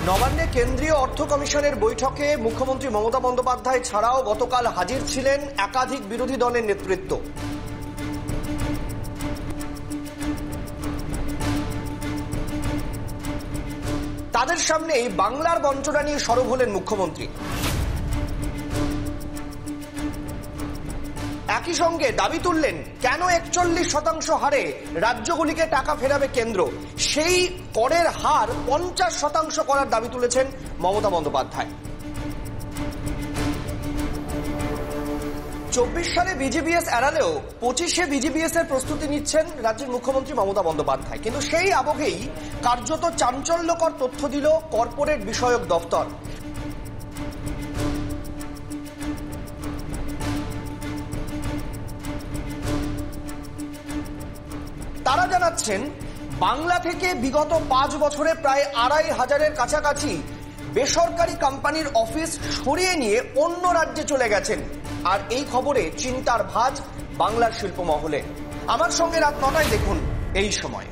নবান্নে কেন্দ্রীয় অর্থ কমিশনের বৈঠকে মুখ্যমন্ত্রী মমতা বন্দ্যোপাধ্যায় ছাড়াও গতকাল হাজির ছিলেন একাধিক বিরোধী দলের নেতৃত্ব। তাদের সামনেই বাংলার বঞ্চনা নিয়ে সরব হলেন মুখ্যমন্ত্রী। একই সঙ্গে দাবি তুললেন, কেন 41% হারে রাজ্যগুলিকে টাকা ফেরাবে কেন্দ্র, সেই করের হার 50% করার দাবি তুলেছেন মমতা বন্দ্যোপাধ্যায়। 24 সালে বিজিবিএস এড়ালেও 25-এ বিজিবিএস এর প্রস্তুতি নিচ্ছেন রাজ্যের মুখ্যমন্ত্রী মমতা বন্দ্যোপাধ্যায়। কিন্তু সেই আবহেই কার্যত চাঞ্চল্যকর তথ্য দিল কর্পোরেট বিষয়ক দফতর। তারা জানাচ্ছেন, বাংলা থেকে বিগত 5 বছরে প্রায় 2500-এর কাছাকাছি বেসরকারি কোম্পানির অফিস সরিয়ে নিয়ে অন্য রাজ্যে চলে গেছেন। আর এই খবরে চিন্তার ভাঁজ বাংলার শিল্প মহলে। আমার সঙ্গে রাত 9টায় দেখুন এই সময়।